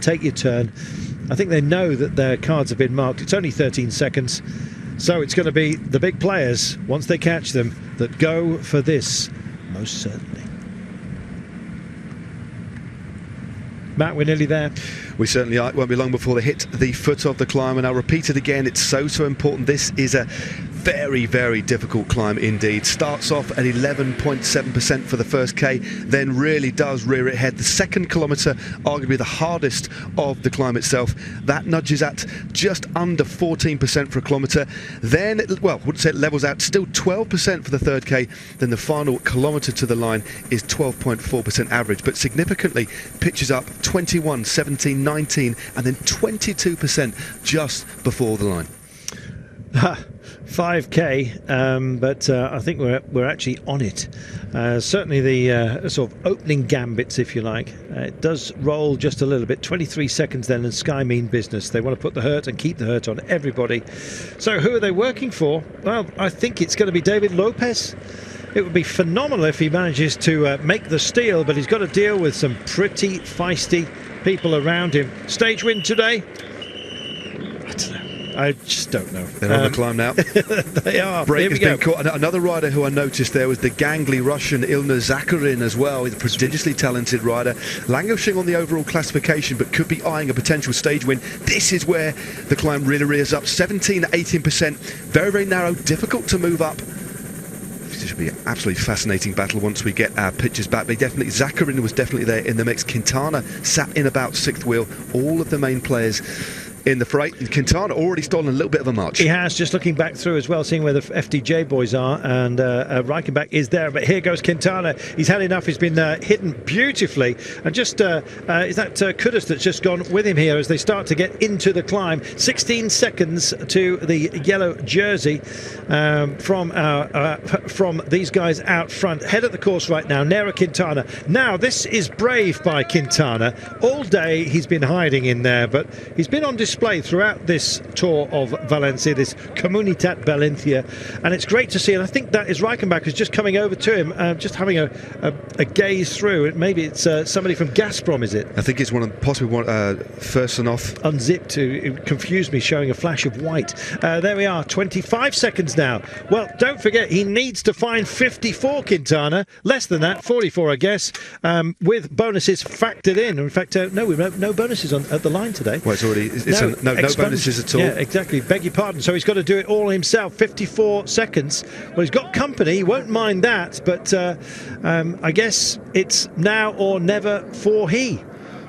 take your turn. I think they know that their cards have been marked. It's only 13 seconds, so it's going to be the big players, once they catch them, that go for this, most certainly. Matt, we're nearly there. We certainly are. It won't be long before they hit the foot of the climb, and I'll repeat it again, it's so important. This is a very, very difficult climb indeed. Starts off at 11.7% for the first K, then really does rear it head. The second kilometre, arguably the hardest of the climb itself, that nudges at just under 14% for a kilometre. Then, well, I wouldn't say it levels out, still 12% for the third K. Then the final kilometre to the line is 12.4% average, but significantly pitches up 21, 17, 19, and then 22% just before the line. 5k, but I think we're actually on it. Certainly the sort of opening gambits, if you like. It does roll just a little bit. 23 seconds then, and Sky mean business. They want to put the hurt and keep the hurt on everybody. So who are they working for? Well, I think it's going to be David Lopez. It would be phenomenal if he manages to make the steal, but he's got to deal with some pretty feisty people around him. Stage win today? I don't know. I just don't know. They're on the climb now. They are. Break has been caught. Another rider who I noticed there was the gangly Russian Ilna Zakharin as well. He's a prodigiously talented rider, languishing on the overall classification, but could be eyeing a potential stage win. This is where the climb really rears up. 17 to 18%. Very, very narrow. Difficult to move up. This should be an absolutely fascinating battle once we get our pictures back. But definitely, Zakharin was definitely there in the mix. Quintana sat in about sixth wheel. All of the main players in the freight. Quintana already stolen a little bit of a march. He has, just looking back through as well, seeing where the FDJ boys are, and Reichenbach is there, but here goes Quintana. He's had enough. He's been hidden beautifully, and just is that Kudus that's just gone with him here as they start to get into the climb. 16 seconds to the yellow jersey from these guys out front. Head of the course right now, Nera Quintana. Now this is brave by Quintana. All day he's been hiding in there, but he's been on display throughout this tour of Valencia, this Comunitat Valencia, and it's great to see. And I think that is Reichenbach who's just coming over to him, just having a gaze through. Maybe it's somebody from Gazprom, is it? I think it's possibly one Firsonoff. Unzipped, who confused me, showing a flash of white. There we are, 25 seconds now. Well, don't forget, he needs to find 54, Quintana. Less than that, 44, I guess, with bonuses factored in. In fact, no, we have no bonuses at the line today. Well, it's already... No bonuses at all. Yeah, exactly. Beg your pardon. So he's got to do it all himself. 54 seconds. Well, he's got company. He won't mind that. But I guess it's now or never for he.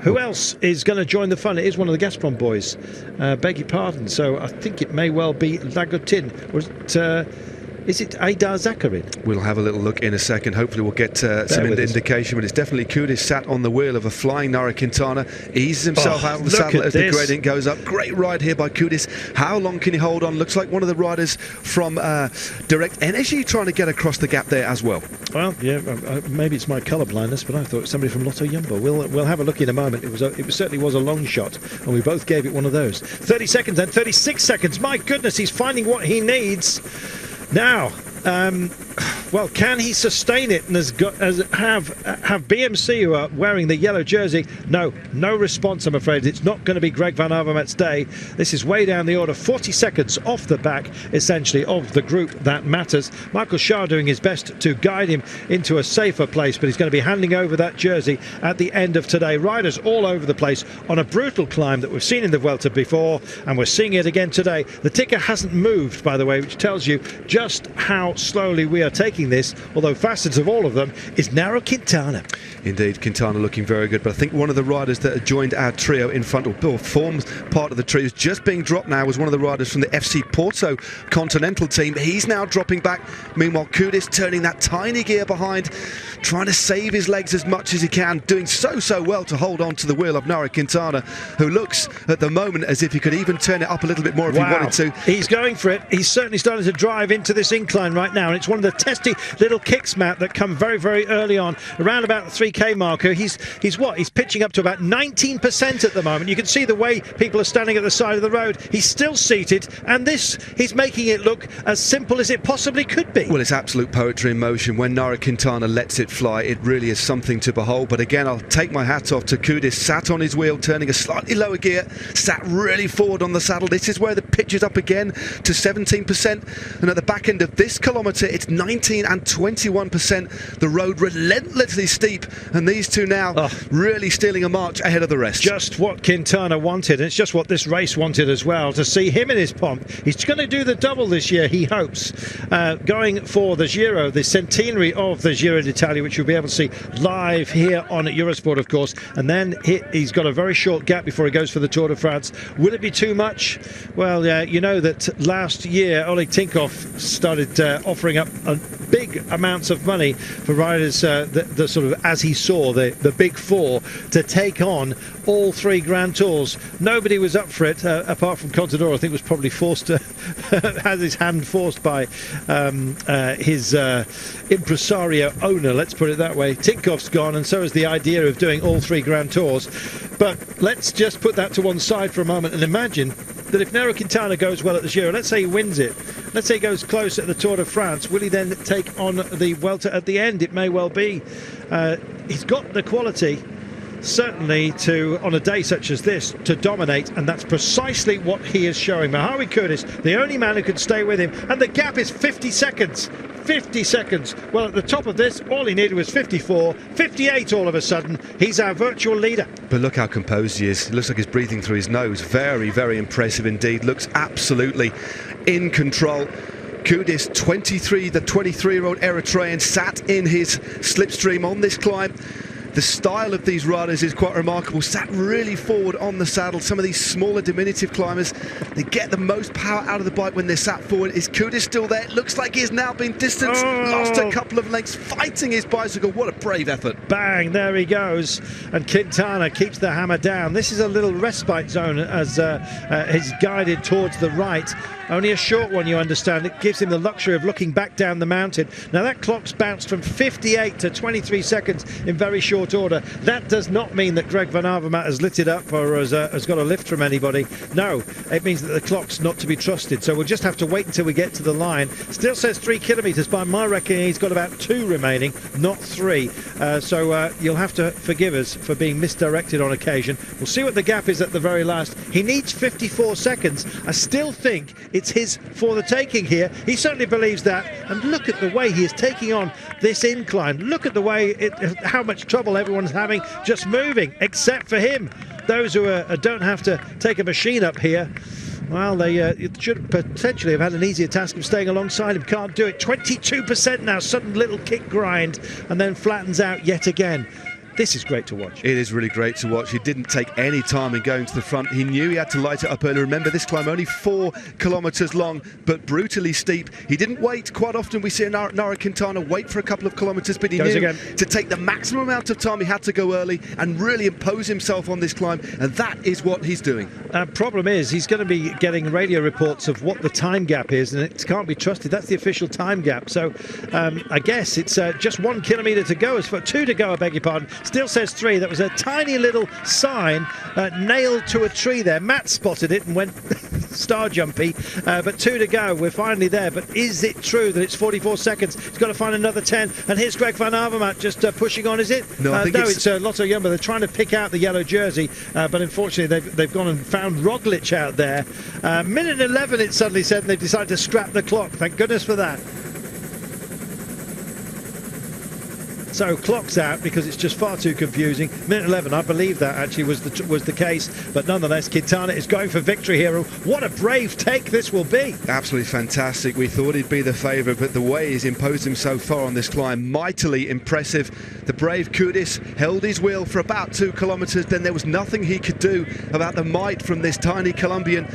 Who else is going to join the fun? It is one of the Gazprom boys. Beg your pardon. So I think it may well be Lagotin. Is it Aidar Zakharin? We'll have a little look in a second. Hopefully we'll get some indication, but it's definitely Kudus sat on the wheel of a flying Nara Quintana, eases himself out of the saddle as the gradient goes up. Great ride here by Kudus. How long can he hold on? Looks like one of the riders from Direct Energy trying to get across the gap there as well. Well, yeah, maybe it's my colour blindness, but I thought it was somebody from Lotto Jumbo. We'll have a look in a moment. It certainly was a long shot, and we both gave it one of those. 30 seconds and 36 seconds. My goodness, he's finding what he needs. Now, well, can he sustain it and have BMC, who are wearing the yellow jersey? No response, I'm afraid. It's not going to be Greg van Avermaet's day. This is way down the order, 40 seconds off the back, essentially, of the group that matters. Michael Schär doing his best to guide him into a safer place, but he's going to be handing over that jersey at the end of today. Riders all over the place on a brutal climb that we've seen in the Volta before, and we're seeing it again today. The ticker hasn't moved, by the way, which tells you just how slowly we are taking this, although fastest of all of them is Nara Quintana. Indeed, Quintana looking very good, but I think one of the riders that had joined our trio in front, or forms part of the trio, is just being dropped now, was one of the riders from the FC Porto Continental team. He's now dropping back. Meanwhile, Kudus turning that tiny gear behind, trying to save his legs as much as he can, doing so well to hold on to the wheel of Nara Quintana, who looks at the moment as if he could even turn it up a little bit more if he wanted to. He's going for it. He's certainly starting to drive into this incline right right now, and it's one of the testy little kicks, Matt, that come very, very early on, around about the 3K marker. He's pitching up to about 19% at the moment. You can see the way people are standing at the side of the road. He's still seated, and he's making it look as simple as it possibly could be. Well, it's absolute poetry in motion. When Nara Quintana lets it fly, it really is something to behold. But again, I'll take my hat off to Kudis. Sat on his wheel, turning a slightly lower gear, sat really forward on the saddle. This is where the pitch is up again to 17%, and at the back end of this kilometre it's 19 and 21%. The road relentlessly steep, and these two now really stealing a march ahead of the rest. Just what Quintana wanted, and it's just what this race wanted as well, to see him in his pomp. He's going to do the double this year, he hopes, going for the Giro, the centenary of the Giro d'Italia, which you'll be able to see live here on Eurosport, of course. And then he's got a very short gap before he goes for the Tour de France. Will it be too much? Well, you know that last year Oleg Tinkov started offering up big amounts of money for riders, the sort of, as he saw, the big four, to take on all three Grand Tours. Nobody was up for it, apart from Contador. I think was probably forced to has his hand forced by his impresario owner, let's put it that way. Tinkov's gone, and so is the idea of doing all three Grand Tours. But let's just put that to one side for a moment and imagine that if Nairo Quintana goes well at the Giro, let's say he wins it, let's say he goes close at the Tour de France, will he then take on the Vuelta at the end? It may well be. He's got the quality, certainly, to, on a day such as this, to dominate, and that's precisely what he is showing. Mohamed Kudis, the only man who could stay with him, and the gap is 50 seconds. 50 seconds. Well, at the top of this, all he needed was 54, 58 all of a sudden. He's our virtual leader. But look how composed he is. It looks like he's breathing through his nose. Very, very impressive indeed. Looks absolutely in control. Kudis, 23, the 23-year-old Eritrean, sat in his slipstream on this climb. The style of these riders is quite remarkable. Sat really forward on the saddle. Some of these smaller, diminutive climbers, they get the most power out of the bike when they're sat forward. Is Kudis still there? It looks like he's now been distanced. Lost a couple of lengths, fighting his bicycle. What a brave effort. Bang, there he goes. And Quintana keeps the hammer down. This is a little respite zone as he's guided towards the right. Only a short one, you understand. It gives him the luxury of looking back down the mountain. Now that clock's bounced from 58 to 23 seconds in very short order. That does not mean that Greg Van Avermaet has lit it up or has got a lift from anybody. No, it means that the clock's not to be trusted. So we'll just have to wait until we get to the line. Still says 3 kilometres. By my reckoning, he's got about 2 remaining, not 3. So you'll have to forgive us for being misdirected on occasion. We'll see what the gap is at the very last. He needs 54 seconds. I still think it's his for the taking here. He certainly believes that. And look at the way he is taking on this incline. Look at the way how much trouble everyone's having just moving, except for him. Those who don't have to take a machine up here, well, they should potentially have had an easier task of staying alongside him. Can't do it. 22% now. Sudden little kick grind, and then flattens out yet again. This is great to watch. It is really great to watch. He didn't take any time in going to the front. He knew he had to light it up early. Remember, this climb only 4 kilometres long, but brutally steep. He didn't wait. Quite often we see Nara Quintana wait for a couple of kilometres, but he knew to take the maximum amount of time, he had to go early and really impose himself on this climb, and that is what he's doing. Problem is, he's going to be getting radio reports of what the time gap is, and it can't be trusted. That's the official time gap. So I guess it's just 1 kilometre to go. As for 2 to go, I beg your pardon. Still says 3. That was a tiny little sign nailed to a tree there. Matt spotted it and went star jumpy, but 2 to go. We're finally there. But is it true that it's 44 seconds? He's got to find another 10. And here's Greg Van Avermaet just pushing on, is it? No, I think it's Lotto Jumbo. They're trying to pick out the yellow jersey, but unfortunately they've gone and found Roglic out there. Minute 11 it suddenly said, and they've decided to scrap the clock. Thank goodness for that. So clock's out because it's just far too confusing. Minute 11, I believe that actually was the case, but nonetheless, Quintana is going for victory here. What a brave take this will be! Absolutely fantastic. We thought he'd be the favourite, but the way he's imposed himself far on this climb, mightily impressive. The brave Kudis held his wheel for about 2 kilometres. Then there was nothing he could do about the might from this tiny Colombian.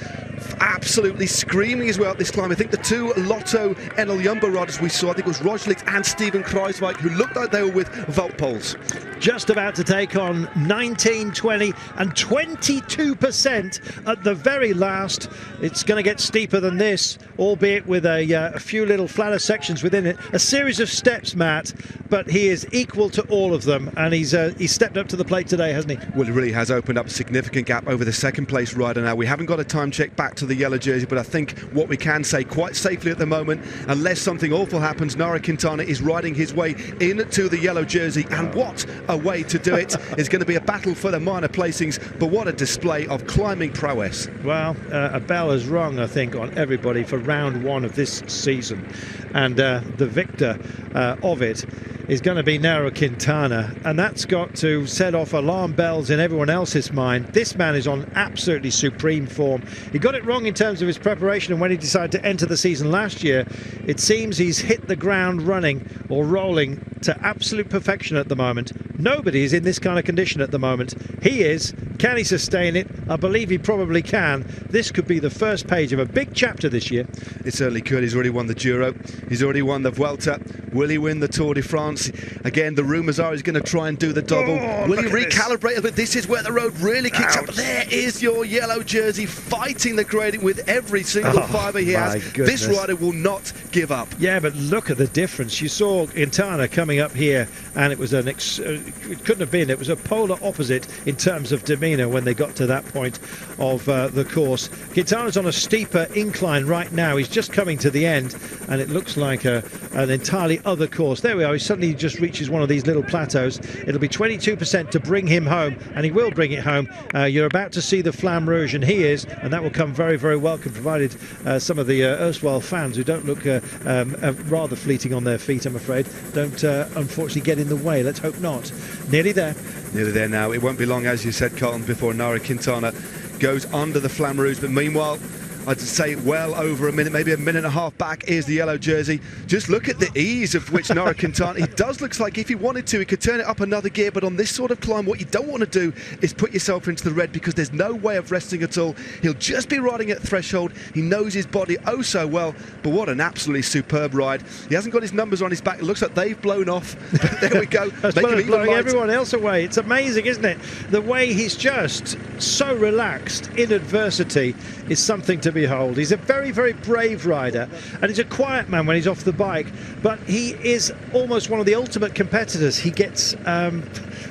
absolutely screaming as well at this climb. I think the two Lotto NL Jumbo riders we saw, I think it was Roglic and Steven Kruijswijk, who looked like they were with Volt poles. Just about to take on 19, 20 and 22% at the very last. It's going to get steeper than this, albeit with a few little flatter sections within it. A series of steps, Matt, but he is equal to all of them, and he's stepped up to the plate today, hasn't he? Well, it really has opened up a significant gap over the second place rider now. We haven't got a time check back to the yellow jersey, but I think what we can say quite safely at the moment, unless something awful happens, Nairo Quintana is riding his way into the yellow jersey, and what a way to do it. It's going to be a battle for the minor placings, but what a display of climbing prowess. Well, a bell has rung, I think, on everybody for round one of this season, and the victor of it is going to be Nairo Quintana, and that's got to set off alarm bells in everyone else's mind. This man is on absolutely supreme form. He got it wrong in terms of his preparation, and when he decided to enter the season last year, it seems he's hit the ground running or rolling to absolute perfection at the moment. Nobody is in this kind of condition at the moment. He is. Can he sustain it? I believe he probably can. This could be the first page of a big chapter this year. It certainly could. He's already won the Giro. He's already won the Vuelta. Will he win the Tour de France? Again, the rumours are he's going to try and do the double. Will he recalibrate? But this is where the road really kicks up. There is your yellow jersey fighting the gradient with every single fibre he has. Goodness. This rider will not give up. Yeah, but look at the difference. You saw Quintana coming up here, and it was it couldn't have been. It was a polar opposite in terms of demeanour when they got to that point of the course. Quintana's on a steeper incline right now. He's just coming to the end, and it looks like an entirely other course. There we are. He suddenly just reaches one of these little plateaus. It'll be 22% to bring him home, and he will bring it home. You're about to see the Flamme Rouge, and he is, and that will come very, very welcome, provided some of the erstwhile fans who don't look rather fleeting on their feet, I'm afraid, don't unfortunately get in the way. Let's hope not. Nearly there. Nearly there now. It won't be long, as you said, Carlton, before Nairo Quintana goes under the Flamme Rouge. But meanwhile, I'd say well over a minute, maybe a minute and a half back is the yellow jersey. Just look at the ease of which Nairo Quintana, he does look like if he wanted to, he could turn it up another gear, but on this sort of climb, what you don't want to do is put yourself into the red, because there's no way of resting at all. He'll just be riding at threshold. He knows his body oh so well, but what an absolutely superb ride. He hasn't got his numbers on his back. It looks like they've blown off, but there we go. As well as blowing everyone else away. It's amazing, isn't it? The way he's just so relaxed in adversity is something to behold. He's a very, very brave rider, and he's a quiet man when he's off the bike, but he is almost one of the ultimate competitors. He gets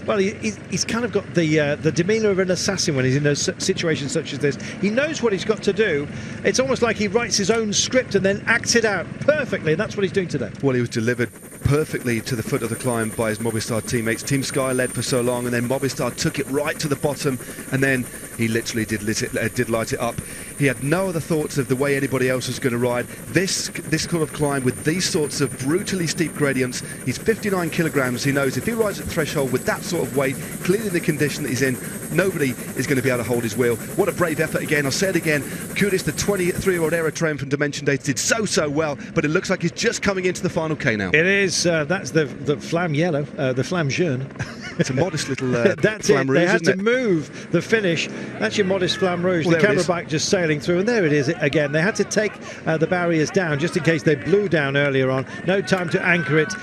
well, he's kind of got the demeanour of an assassin when he's in a situation such as this. He knows what he's got to do. It's almost like he writes his own script and then acts it out perfectly, and that's what he's doing today. Well, he was delivered perfectly to the foot of the climb by his Movistar teammates. Team Sky led for so long, and then Movistar took it right to the bottom, and then he literally did light it up. He had no other thoughts of the way anybody else was going to ride this sort of climb with these sorts of brutally steep gradients. He's 59 kilograms. He knows if he rides at threshold with that sort of weight, clearly the condition that he's in, nobody is going to be able to hold his wheel. What a brave effort again. I'll say it again. Kudos, the 23-year-old Eritrean from Dimension Data, did so well, but it looks like he's just coming into the final K now. It is. That's the Flamme Yellow, the Flamme Jaune. It's a modest little that's Flamme Rouge, They had isn't to it? move the finish. That's your modest Flamme Rouge. Well, the camera bike just sailing through, and there it is again. They had to take the barriers down just in case they blew down earlier on. No time to anchor it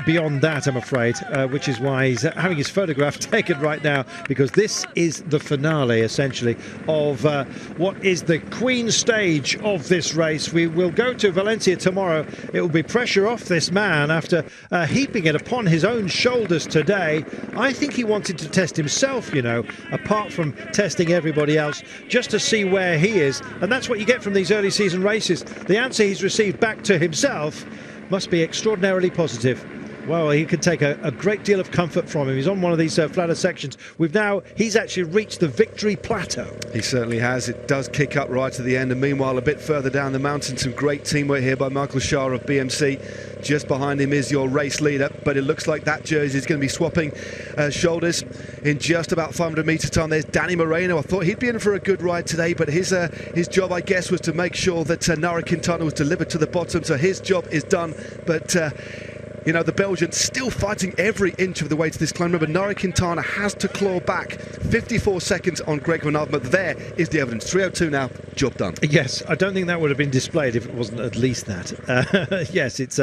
beyond that, I'm afraid, which is why he's having his photograph taken right now, because this is the finale, essentially, of what is the Queen stage of this race. We will go to Valencia tomorrow. It will be pressure off this man after heaping it upon his own shoulders today. I think he wanted to test himself, you know, apart from testing everybody else, just to see where he is. And that's what you get from these early season races. The answer he's received back to himself must be extraordinarily positive. Well, he can take a great deal of comfort from him. He's on one of these flatter sections. He's actually reached the victory plateau. He certainly has. It does kick up right to the end, and meanwhile a bit further down the mountain, some great teamwork here by Michael Schar of BMC. Just behind him is your race leader, but it looks like that jersey is going to be swapping shoulders in just about 500 metre time. There's Danny Moreno. I thought he'd be in for a good ride today, but his job, I guess, was to make sure that Nairo Quintana was delivered to the bottom, so his job is done. But You know, the Belgian still fighting every inch of the way to this climb. Remember, Nairo Quintana has to claw back 54 seconds on Greg Van Avermaet. There is the evidence. 3:02 now, job done. Yes, I don't think that would have been displayed if it wasn't at least that. Yes, it's.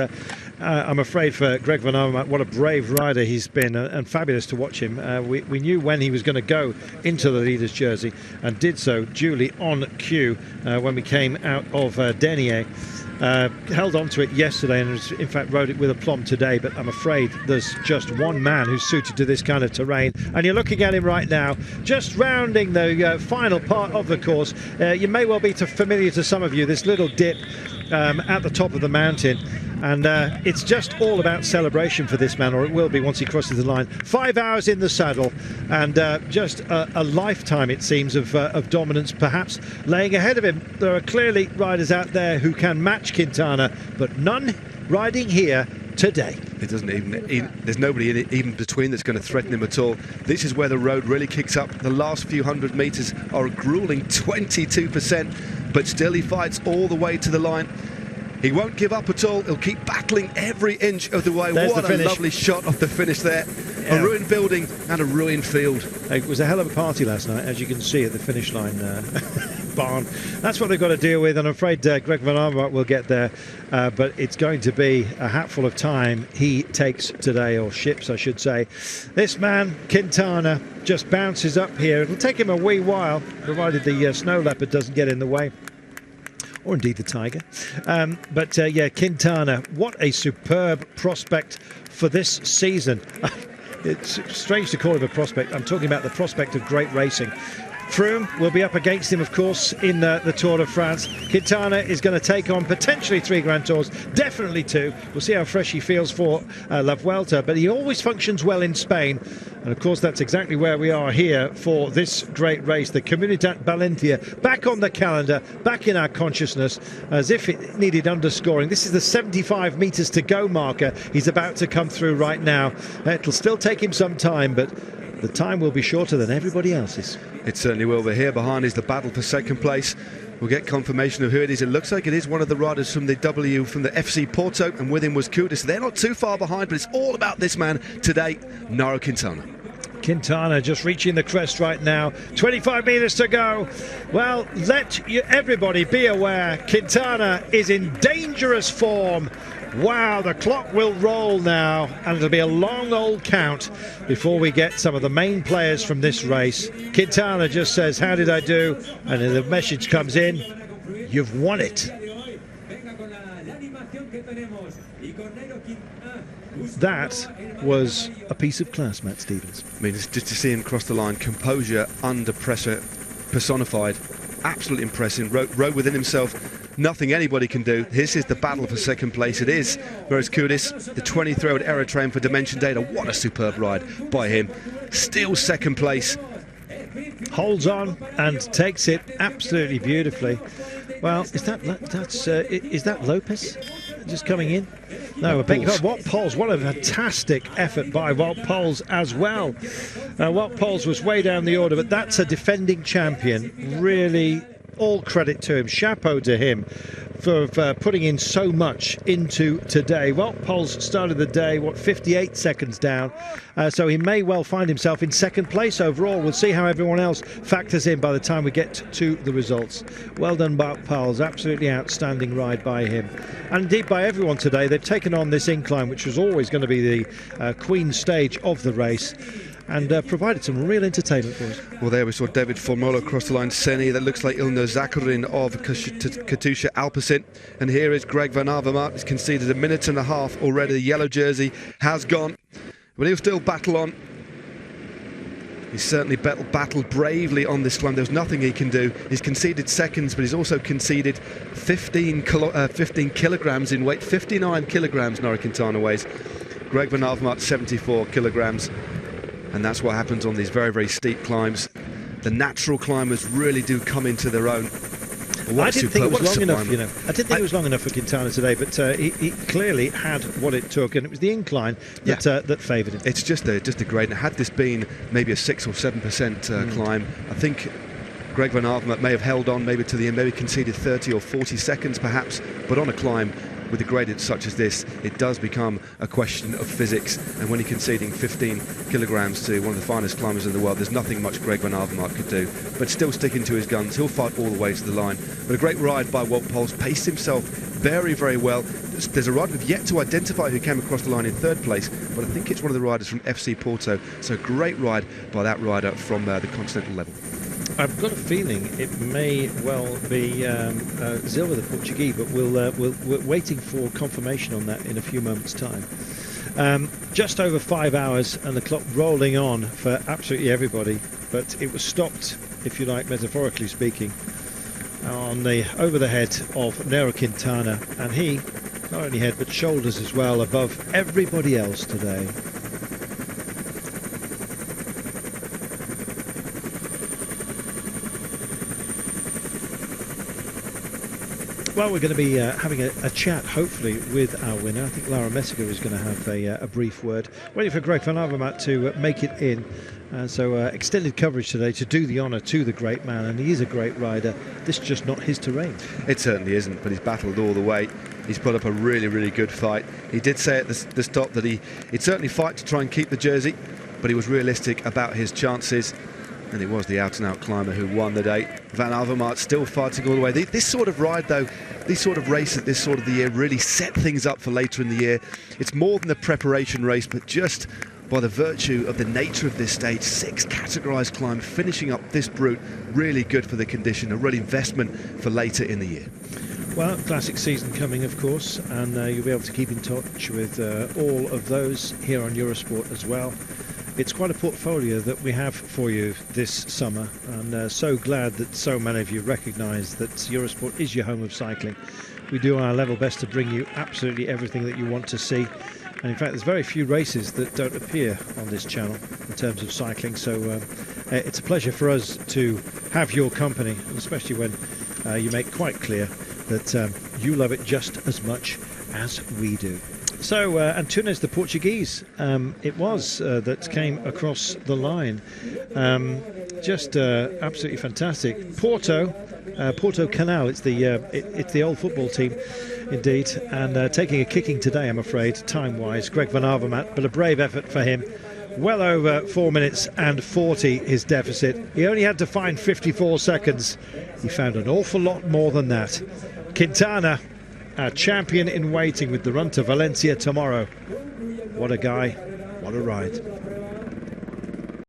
I'm afraid for Greg Van Avermaet, what a brave rider he's been, and fabulous to watch him. We knew when he was going to go into the leader's jersey, and did so duly on cue when we came out of Denier. Held on to it yesterday and in fact rode it with aplomb today, but I'm afraid there's just one man who's suited to this kind of terrain, and you're looking at him right now just rounding the final part of the course. You may well be familiar to some of you, this little dip at the top of the mountain, and it's just all about celebration for this man, or it will be once he crosses the line. 5 hours in the saddle, and just a lifetime, it seems, of dominance perhaps laying ahead of him. There are clearly riders out there who can match Quintana, but none riding here today. It doesn't even there's nobody in it even between that's going to threaten him at all. This is where the road really kicks up. The last few hundred meters are a grueling 22%, but still he fights all the way to the line. He won't give up at all. He'll keep battling every inch of the way. There's what a lovely shot of the finish there. Yeah. A ruined building and a ruined field. It was a hell of a party last night, as you can see at the finish line barn. That's what they've got to deal with, and I'm afraid Greg Van Avermaet will get there, but it's going to be a hatful of time he takes today, or ships I should say. This man, Quintana, just bounces up here. It'll take him a wee while, provided the snow leopard doesn't get in the way, or indeed the tiger. But yeah, Quintana, what a superb prospect for this season. It's strange to call him a prospect. I'm talking about the prospect of great racing. Froome will be up against him, of course, in the Tour de France. Quintana is going to take on potentially 3 Grand Tours, definitely 2. We'll see how fresh he feels for La Vuelta, but he always functions well in Spain. And of course, that's exactly where we are here for this great race, the Comunitat Valenciana, back on the calendar, back in our consciousness, as if it needed underscoring. This is the 75 metres to go marker. He's about to come through right now. It'll still take him some time, but the time will be shorter than everybody else's. It certainly will. But here behind is the battle for second place. We'll get confirmation of who it is. It looks like it is one of the riders from the FC Porto, and with him was Kudus. They're not too far behind, but it's all about this man today, Nairo Quintana. Quintana just reaching the crest right now. 25 metres to go. Well, everybody be aware, Quintana is in dangerous form. Wow, the clock will roll now, and it'll be a long old count before we get some of the main players from this race. Quintana just says, how did I do? And the message comes in, you've won it. That was a piece of class, Matt Stevens. I mean, it's just to see him cross the line, composure under pressure personified, absolutely impressive, rode within himself. Nothing anybody can do. This is the battle for second place. It is Boris Kudus, the 23-year-old Eritrean for Dimension Data. What a superb ride by him. Still second place. Holds on and takes it absolutely beautifully. Well, is that Lopez just coming in? No, I beg your pardon. Wout Poels. What a fantastic effort by Wout Poels as well. Wout Poels was way down the order, but that's a defending champion. Really, all credit to him. Chapeau to him for putting in so much into today. Wout Poels started the day, 58 seconds down, so he may well find himself in second place overall. We'll see how everyone else factors in by the time we get to the results. Well done, Wout Poels. Absolutely outstanding ride by him, and indeed by everyone today. They've taken on this incline, which was always going to be the queen stage of the race, and provided some real entertainment for us. Well, there we saw David Formolo across the line, Seni, that looks like Ilno Zakarin of Katusha Alpecin, and here is Greg Van Avermaet. He's conceded a minute and a half already. The yellow jersey has gone, but he'll still battle on. He's certainly battled bravely on this climb. There's nothing he can do. He's conceded seconds, but he's also conceded 15 kilograms in weight. 59 kilograms Nairo Quintana weighs. Greg Van Avermaet 74 kilograms. And that's what happens on these very, very steep climbs. The natural climbers really do come into their own. I didn't think it was long enough, you know. I didn't think it was long enough for Quintana today, but he clearly had what it took, and it was the incline that favoured him. It's just a grade. And had this been maybe a 6 or 7% climb, I think Greg Van Avermaet may have held on maybe to the end, maybe conceded 30 or 40 seconds perhaps, but on a climb, with a gradient such as this, it does become a question of physics. And when you're conceding 15 kilograms to one of the finest climbers in the world, there's nothing much Greg Van Avermaet could do. But still sticking to his guns, he'll fight all the way to the line. But a great ride by Wout Poels, paced himself very, very well. There's a rider we've yet to identify who came across the line in third place, but I think it's one of the riders from FC Porto. So great ride by that rider from the continental level. I've got a feeling it may well be Silva, the Portuguese, but we're waiting for confirmation on that in a few moments' time. Just over 5 hours and the clock rolling on for absolutely everybody, but it was stopped, if you like, metaphorically speaking, on over the head of Nairo Quintana, and he, not only head but shoulders as well, above everybody else today. Well, we're going to be having a chat, hopefully, with our winner. I think Lara Messiger is going to have a brief word. Waiting for Greg Van Avermaet to make it in. So extended coverage today to do the honour to the great man, and he is a great rider. This is just not his terrain. It certainly isn't, but he's battled all the way. He's put up a really, really good fight. He did say at the stop that he'd certainly fight to try and keep the jersey, but he was realistic about his chances. And it was the out-and-out climber who won the day. Van Avermaet still fighting all the way. This sort of ride, though, this sort of race at this sort of the year really set things up for later in the year. It's more than a preparation race, but just by the virtue of the nature of this stage, 6 categorised climb, finishing up this brute, really good for the condition, a real investment for later in the year. Well, classic season coming, of course, and you'll be able to keep in touch with all of those here on Eurosport as well. It's quite a portfolio that we have for you this summer, and so glad that so many of you recognise that Eurosport is your home of cycling. We do our level best to bring you absolutely everything that you want to see, and in fact there's very few races that don't appear on this channel in terms of cycling, so it's a pleasure for us to have your company, especially when you make quite clear that you love it just as much as we do. So Antunes, the Portuguese, it was that came across the line. Just absolutely fantastic. Porto Canal, it's the old football team indeed, and taking a kicking today, I'm afraid, time-wise, Greg Van Avermaet, but a brave effort for him. Well over 4 minutes and 40 his deficit. He only had to find 54 seconds. He found an awful lot more than that. Quintana, our champion in waiting with the run to Valencia tomorrow. What a guy, what a ride.